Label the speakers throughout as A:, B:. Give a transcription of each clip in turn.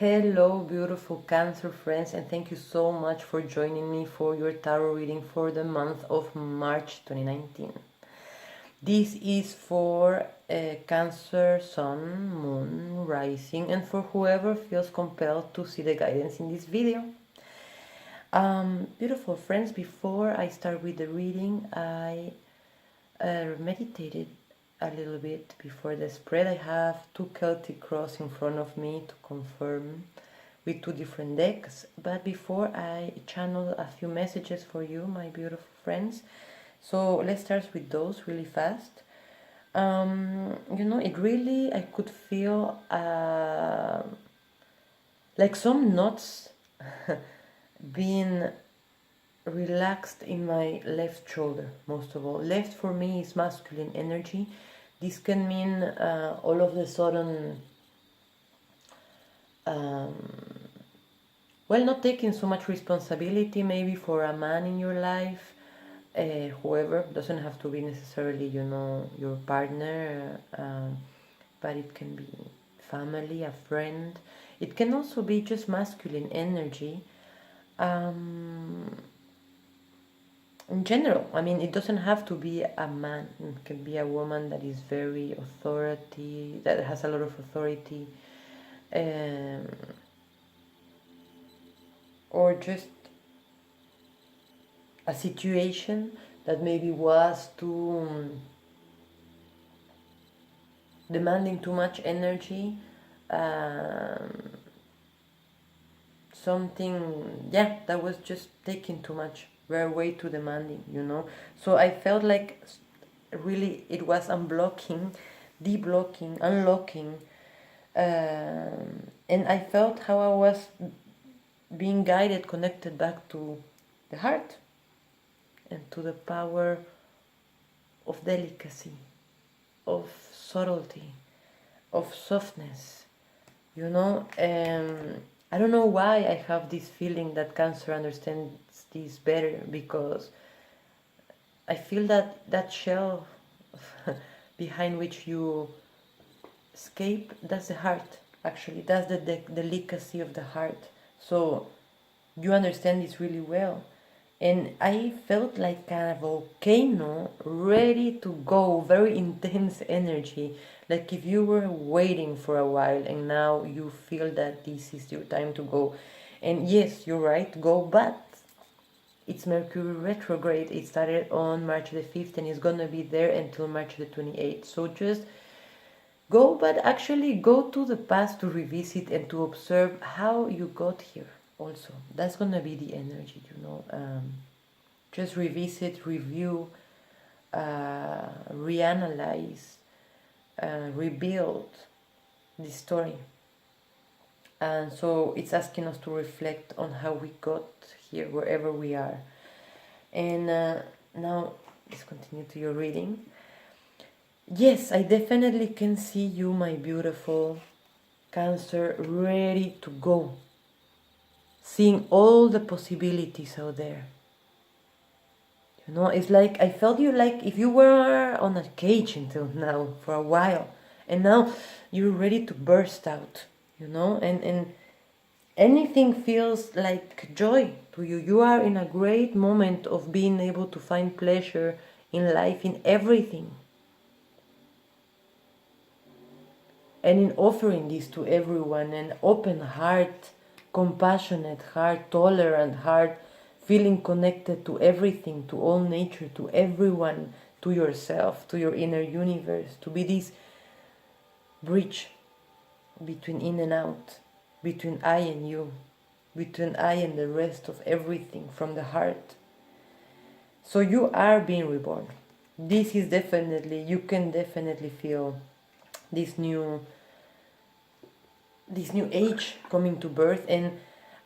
A: Hello, beautiful Cancer friends, and thank you so much for joining me for your tarot reading for the month of March 2019. This is for Cancer, Sun, Moon, Rising, and for whoever feels compelled to see the guidance in this video. Beautiful friends, before I start with the reading, I meditated a little bit before the spread. I have two Celtic cross in front of me to confirm with two different decks, but before I channel a few messages for you, my beautiful friends, so let's start with those really fast. It really, I could feel like some knots being relaxed in my left shoulder. Most of all, left for me is masculine energy. This can mean all of a sudden not taking so much responsibility maybe for a man in your life, whoever, doesn't have to be necessarily your partner, but it can be family, a friend. It can also be just masculine energy. In general, I mean, it doesn't have to be a man. It can be a woman that is very authority, that has a lot of authority, or just a situation that maybe was too demanding too much energy, something, that was just taking too much, were way too demanding, so I felt like really it was unblocking, deblocking, unlocking, and I felt how I was being guided, connected back to the heart and to the power of delicacy, of subtlety, of softness, I don't know why I have this feeling that Cancer understands this better, because I feel that shell behind which you escape, that's the heart, actually. That's the delicacy of the heart. So you understand this really well. And I felt like a volcano ready to go, very intense energy. Like if you were waiting for a while and now you feel that this is your time to go. And yes, you're right, go, but it's Mercury retrograde. It started on March the 5th and it's gonna be there until March the 28th. So just go, but actually go to the past to revisit and to observe how you got here also. That's gonna be the energy, just revisit, review, reanalyze, rebuild the story. And so it's asking us to reflect on how we got here, wherever we are. And now let's continue to your reading. Yes, I definitely can see you, my beautiful Cancer, ready to go, seeing all the possibilities out there. It's like I felt you like if you were on a cage until now for a while, and now you're ready to burst out, and anything feels like joy to you. You are in a great moment of being able to find pleasure in life, in everything, and in offering this to everyone, an open heart, compassionate heart, tolerant heart, feeling connected to everything, to all nature, to everyone, to yourself, to your inner universe, to be this bridge between in and out, between I and you, between I and the rest of everything from the heart. So you are being reborn. This is definitely, you can definitely feel this new age coming to birth. And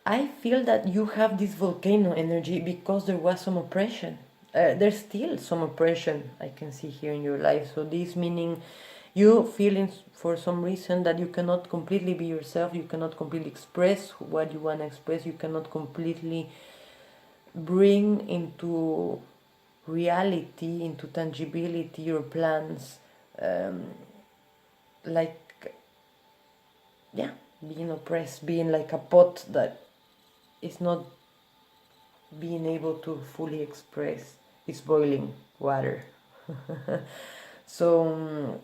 A: I feel that you have this volcano energy because there was some oppression. There's still some oppression I can see here in your life. So this meaning you feeling for some reason that you cannot completely be yourself, you cannot completely express what you want to express, you cannot completely bring into reality, into tangibility your plans, being oppressed, being like a pot that is not being able to fully express its boiling water. So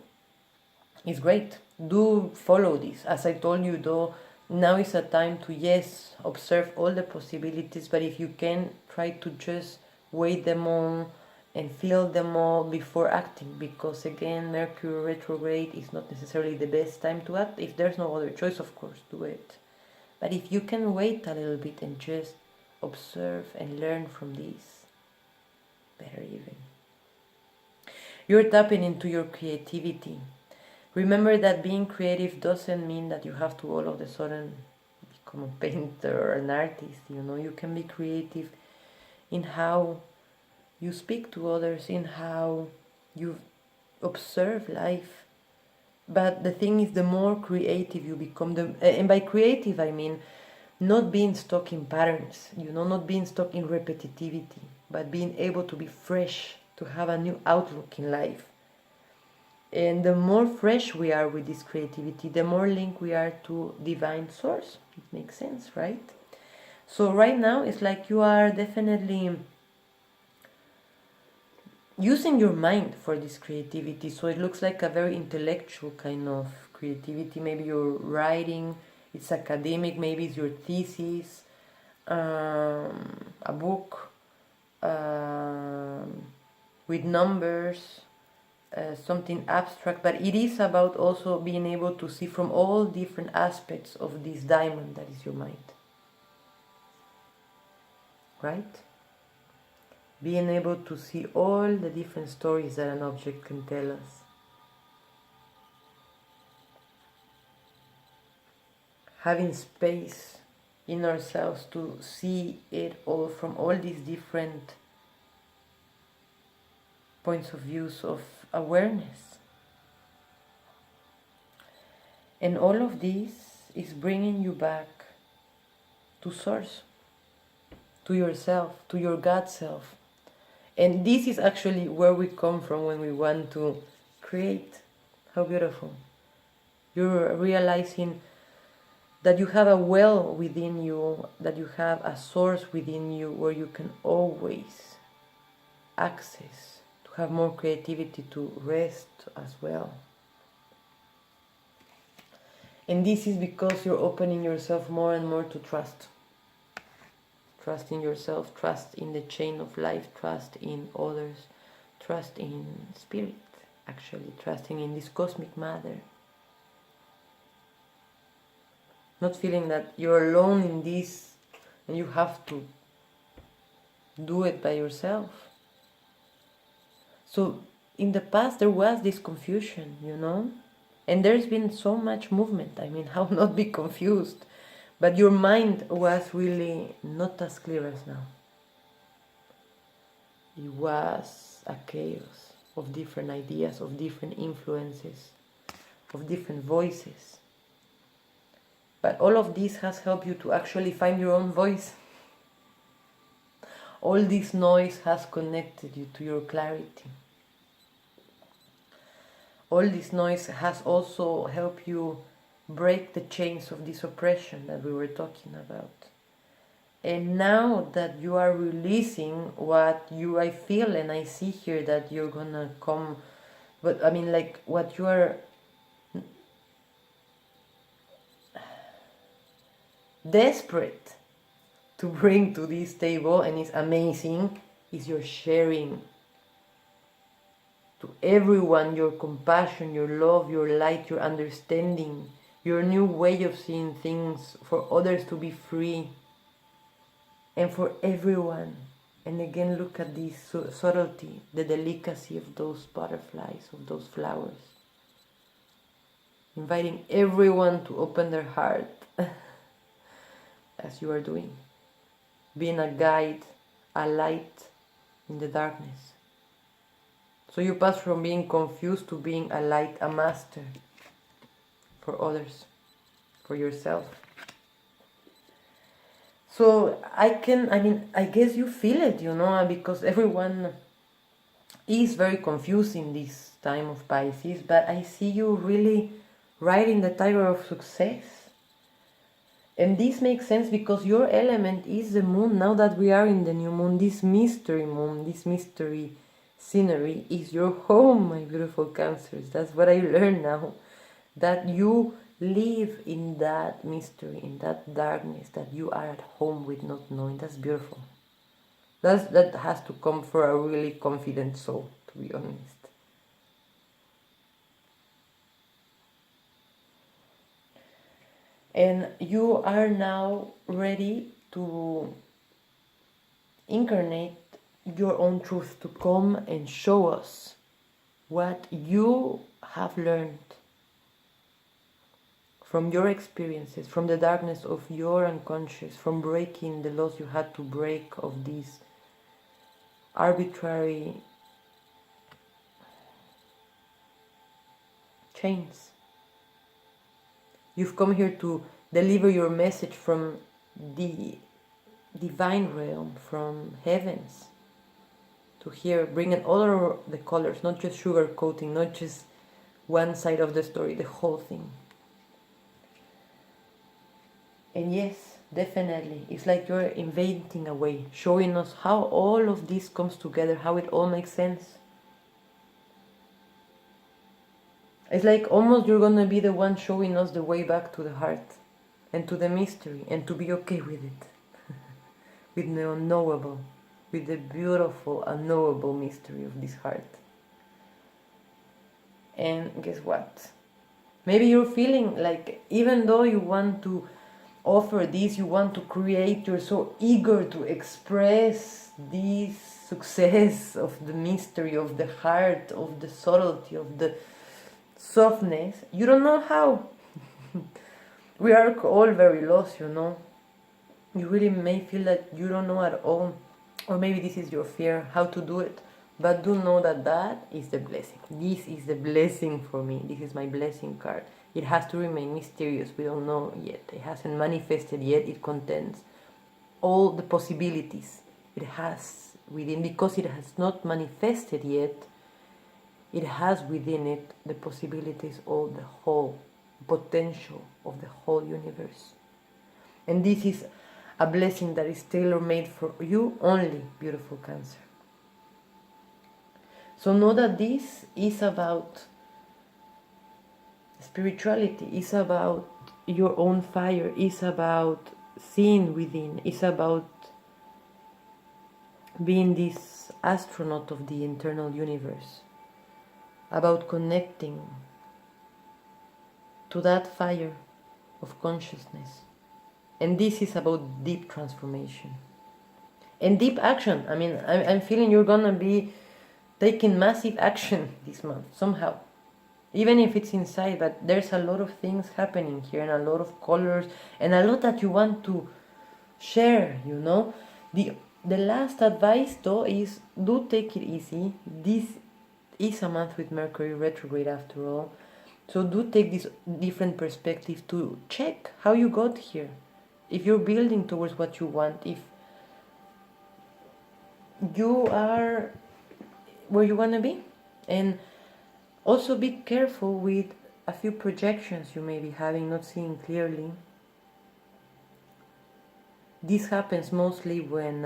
A: it's great. Do follow this. As I told you, though, now is a time to, yes, observe all the possibilities, but if you can, try to just weigh them all and feel them all before acting, because again, Mercury retrograde is not necessarily the best time to act. If there's no other choice, of course, do it. But if you can wait a little bit and just observe and learn from this, better even. You're tapping into your creativity. Remember that being creative doesn't mean that you have to all of a sudden become a painter or an artist. You can be creative in how you speak to others, in how you observe life. But the thing is, the more creative you become, and by creative I mean not being stuck in patterns, not being stuck in repetitivity, but being able to be fresh, to have a new outlook in life. And the more fresh we are with this creativity, the more linked we are to divine source. It makes sense, right? So right now it's like you are definitely using your mind for this creativity. So it looks like a very intellectual kind of creativity. Maybe you're writing, it's academic, maybe it's your thesis, a book with numbers, something abstract, but it is about also being able to see from all different aspects of this diamond that is your mind. Right? Being able to see all the different stories that an object can tell us. Having space in ourselves to see it all from all these different points of views of awareness. And all of this is bringing you back to source, to yourself, to your God self. And this is actually where we come from when we want to create. How beautiful. You're realizing that you have a well within you, that you have a source within you where you can always access, to have more creativity, to rest as well. And this is because you're opening yourself more and more to trust. Trust in yourself, trust in the chain of life, trust in others, trust in spirit, actually, trusting in this cosmic matter. Not feeling that you're alone in this and you have to do it by yourself. So in the past there was this confusion, and there's been so much movement. I mean, how not be confused? But your mind was really not as clear as now. It was a chaos of different ideas, of different influences, of different voices. But all of this has helped you to actually find your own voice. All this noise has connected you to your clarity. All this noise has also helped you break the chains of this oppression that we were talking about. And now that you are releasing what I feel and I see here that you're gonna come, but I mean, like, what you are desperate to bring to this table, and it's amazing, is your sharing to everyone, your compassion, your love, your light, your understanding, your new way of seeing things, for others to be free, and for everyone. And again, look at this subtlety, the delicacy of those butterflies, of those flowers. Inviting everyone to open their heart, as you are doing. Being a guide, a light in the darkness. So you pass from being confused to being a light, a master for others, for yourself. So I guess you feel it, because everyone is very confused in this time of Pisces, but I see you really riding the tiger of success. And this makes sense because your element is the moon. Now that we are in the new moon, this mystery moon, this mystery scenery is your home, my beautiful Cancers. That's what I learned now. That you live in that mystery, in that darkness, that you are at home with not knowing. That's beautiful. That has to come for a really confident soul, to be honest. And you are now ready to incarnate your own truth, to come and show us what you have learned from your experiences, from the darkness of your unconscious, from breaking the laws you had to break of these arbitrary chains. You've come here to deliver your message from the divine realm, from heavens, to here bring in all the colors, not just sugar coating, not just one side of the story, the whole thing. And yes, definitely, it's like you're inventing a way, showing us how all of this comes together, how it all makes sense. It's like almost you're gonna be the one showing us the way back to the heart and to the mystery, and to be okay with it. With the unknowable, with the beautiful unknowable mystery of this heart. And guess what? Maybe you're feeling like even though you want to offer this, you want to create, you're so eager to express this success of the mystery, of the heart, of the subtlety, of the softness, you don't know how. We are all very lost, you know. You really may feel that you don't know at all, or maybe this is your fear, how to do it. But do know that that is the blessing. This is the blessing for me. This is my blessing card. It has to remain mysterious. We don't know yet. It hasn't manifested yet. It contains all the possibilities it has within. Because it has not manifested yet, it has within it the possibilities of the whole potential of the whole universe. And this is a blessing that is tailor-made for you only, beautiful Cancer. So know that this is about spirituality, is about your own fire, is about seeing within, is about being this astronaut of the internal universe, about connecting to that fire of consciousness. And this is about deep transformation and deep action. I mean, I'm feeling you're gonna be taking massive action this month somehow, even if it's inside. But there's a lot of things happening here, and a lot of colors, and a lot that you want to share, you know. The last advice though is, do take it easy. This is a month with Mercury retrograde after all, so do take this different perspective to check how you got here, if you're building towards what you want, if you are where you want to be. And also be careful with a few projections you may be having, not seeing clearly. This happens mostly when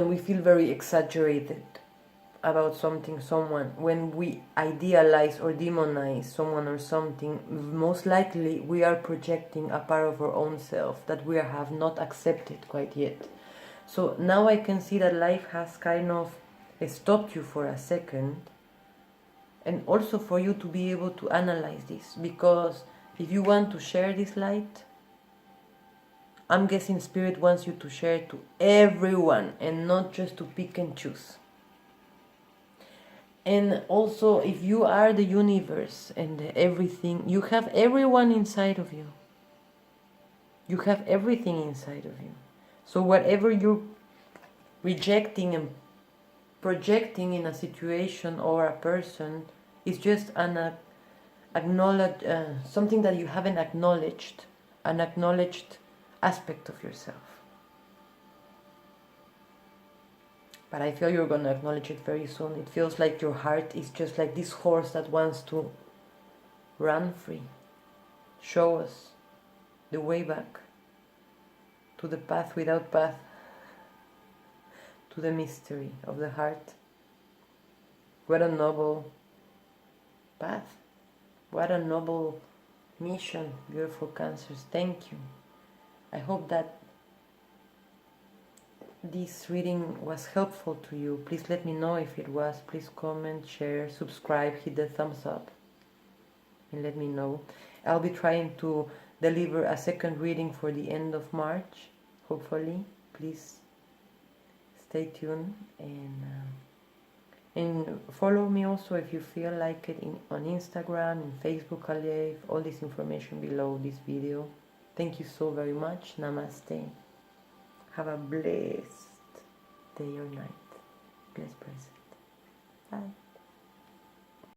A: we feel very exaggerated about something, someone. When we idealize or demonize someone or something, most likely we are projecting a part of our own self that we have not accepted quite yet. So now I can see that life has kind of stopped you for a second, and also for you to be able to analyze this, because if you want to share this light, I'm guessing Spirit wants you to share it to everyone and not just to pick and choose. And also, if you are the universe and everything, you have everyone inside of you. You have everything inside of you. So whatever you're rejecting and projecting in a situation or a person is just an something that you haven't acknowledged, an acknowledged aspect of yourself. But I feel you're going to acknowledge it very soon. It feels like your heart is just like this horse that wants to run free. Show us the way back to the path without path, to the mystery of the heart. What a noble path. What a noble mission, beautiful Cancers. Thank you. I hope that this reading was helpful to you. Please let me know if it was. Please comment, share, subscribe, hit the thumbs up, and let me know. I'll be trying to deliver a second reading for the end of March, hopefully. Please stay tuned and follow me also if you feel like it on Instagram and Facebook. I'll leave all this information below this video. Thank you so very much. Namaste. Have a blessed day or night. Blessed present. Bye.